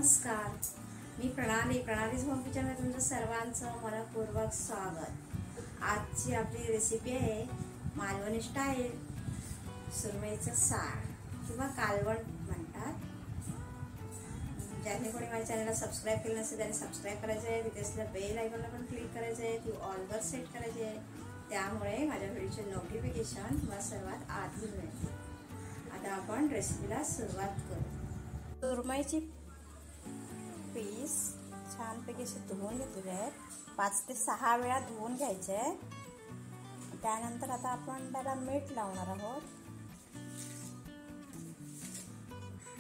नमस्कार, मी प्रणालीज होम किचनमध्ये तुमचं सर्वांचं मनपूर्वक स्वागत। आजची आपली रेसिपी आहे मालवणी स्टाईल सुरमईचं सार किंवा कालवण म्हणतात। ज्यांनी कोणी माझ्या चॅनलला सबस्क्राईब केलं नसेल त्यांनी सबस्क्राईब करायचं आहे, तिथे असलेल्या बेल आयकॉनला पण क्लिक करायचं आहे, ती ऑलवर सेट करायची आहे, त्यामुळे माझ्या व्हिडिओचे नोटिफिकेशन मला सर्वात आधी मिळते। आता आपण रेसिपीला सुरुवात करू। सुरमईची पीस छानपैकी असे धुवून घेतलेले आहेत, 5 ते 6 वेळा धुवून घ्यायचे आहेत। त्यानंतर आता आपण त्याला मीठ लावणार आहोत।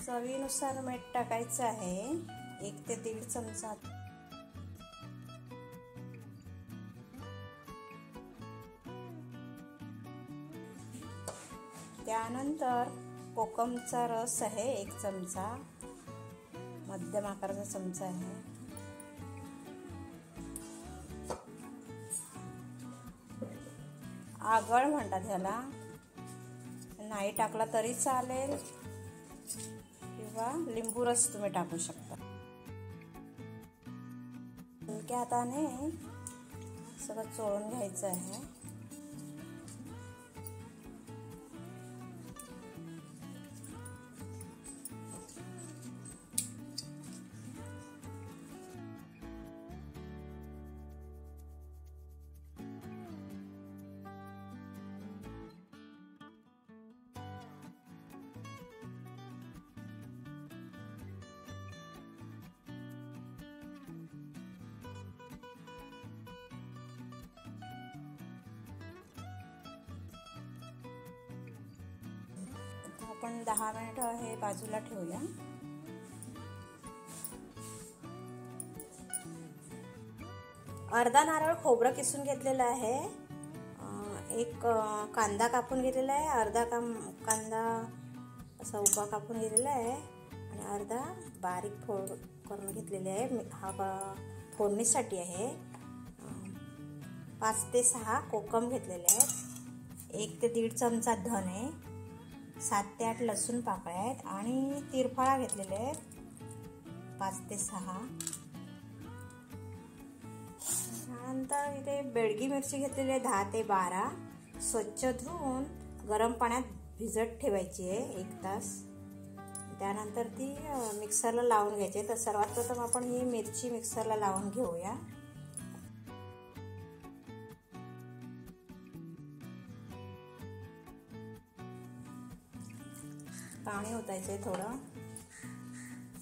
चवीनुसार मीठ टाकायचं आहे, 1 ते 1.5 चमचा। त्यानंतर कोकमचा रस आहे 1 चमचा, मध्यम आकाराचा चमचा आहे। आगळ म्हणतात ह्याला, नाही टाकला तरी चालेल किंवा लिंबू रस तुम्ही टाकू शकता। हलक्या हाताने सगळं चोळून घ्यायचं आहे। आपण 10 मिनिट हे बाजूला ठेवूया। अर्धा नारळ खोबरं किसून घेतलेलं आहे, 1 कांदा कापून घेतलेला आहे, अर्धा कांदा असा उभा कापून घेतलेला आहे आणि अर्धा बारीक फोड करून घेतलेले आहे। हा फोडणीसाठी आहे। 5 ते 6 कोकम घेतलेले आहेत, 1 ते 1.5 चमचा धने, 7 ते 8 लसूण पाकळ्या आहेत आणि तिरफळा घेतलेले आहेत 5 ते 6। त्यानंतर इथे बेडगी मिरची घेतलेली आहे 10 ते 12, स्वच्छ धुवून गरम पाण्यात भिजत ठेवायची आहे 1 तास। त्यानंतर ती मिक्सरला लावून घ्यायची आहे। तर सर्वात प्रथम आपण ही मिरची मिक्सरला लावून घेऊया। पाणी ओतायचे थोडं,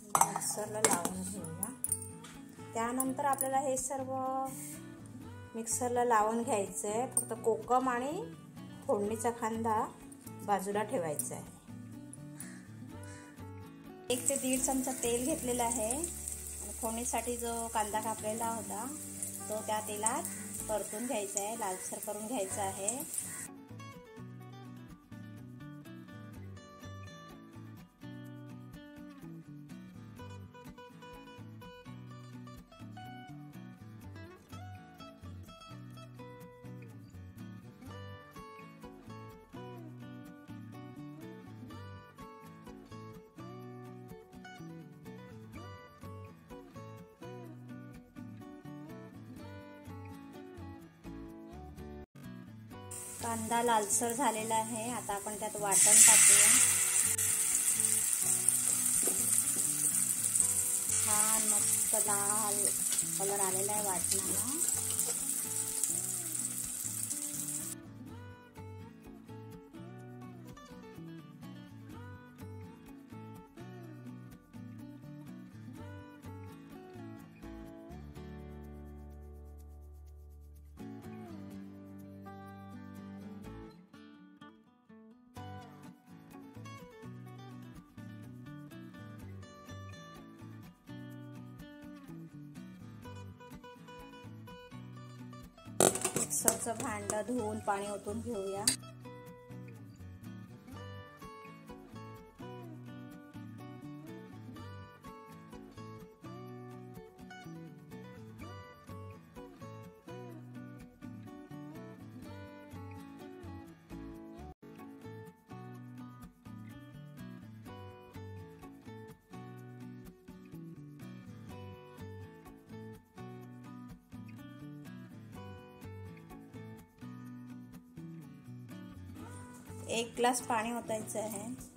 मिक्सरला लावून घेऊया। त्यानंतर आपल्याला हे सर्व मिक्सरला लावून घ्यायचं आहे। फक्त कोकम आणि फोडणीचा कांदा बाजूला ठेवायचा आहे। 1 ते 1.5 चमचा तेल घेतलेला आहे आणि फोडणीसाठी जो कांदा कापलेला होता तो त्या तेलात परतून घ्यायचा आहे, लालसर करून घ्यायचा आहे। कांदा लालसर झालेला आहे, आता आपण त्यात वाटण टाकूया। छान मस्त लाल कलर आलेला आहे वाटणाला। मिक्सरचं भांडं धुवून पाणी ओतून घेऊया। 1 ग्लास पाणी ओतायचं आहे.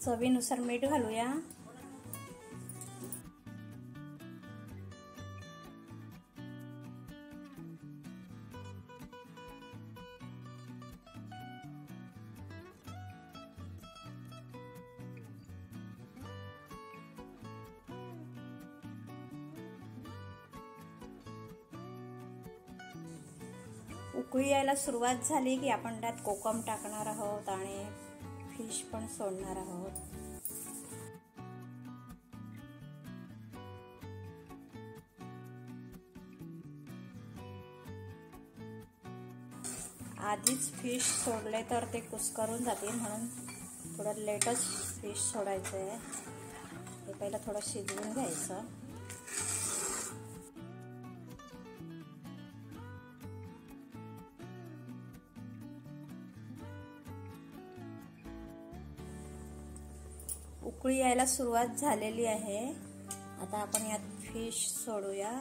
चवीनुसार मीठ घालूया. उकळी यायला सुरुवात झाली की आपण त्यात कोकम टाकणार आहोत आणि फिश पण सोडणार आहोत. आधीच फिश सोडले तर ते कुस्करून जातील, म्हणून थोडं लेटच फिश सोडायचं आहे. हे पहिलं थोडं शिजवून घ्यायचं. उकळी यायला सुरुवात झालेली आहे. आता आपण यात फिश सोडूया.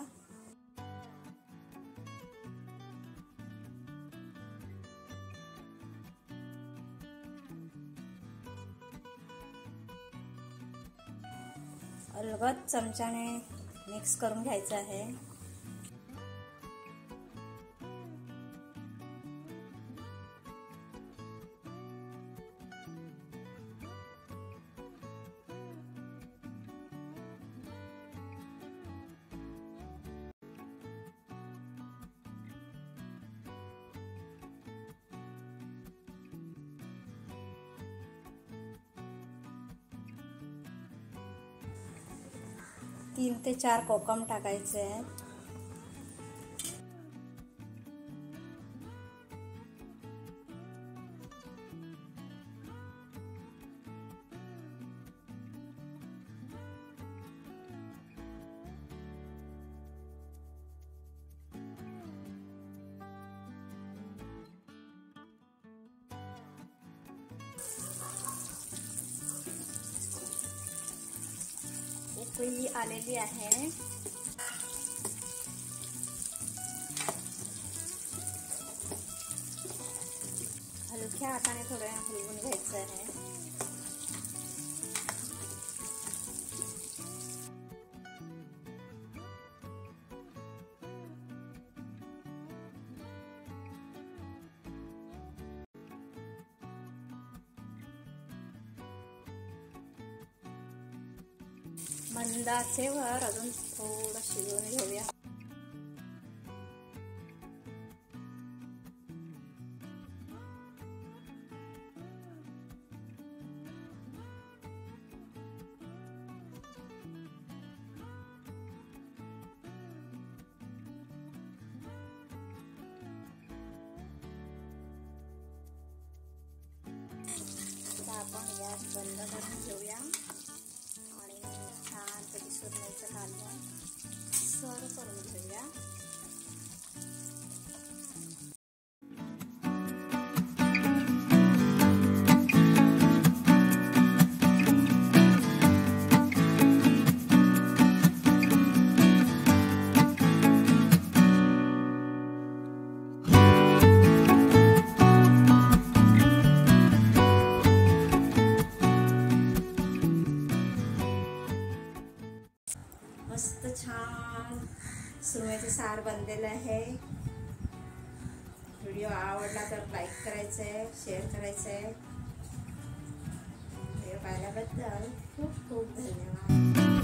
अलगद चमच्याने मिक्स करून घ्यायचं आहे. तीन ते 4 कोकम टाकायचे आहेत. उकळी आलेली आहे. हलक्या हाताने थोडं हलवून घ्यायचं आहे. मंद आचेवर अजून थोडं शिजवून घेऊया. आता आपण गॅस बंद करून घेऊया आणि छानपैकी सुरमईचं कालवण सर्व करून घेऊया. मस्त छान सुरमईचं सार बनलेलं आहे. व्हिडिओ आवडला तर लाईक करायचं आहे, शेअर करायचं आहे. व्हिडिओ पाहिल्याबद्दल खूप खूप धन्यवाद.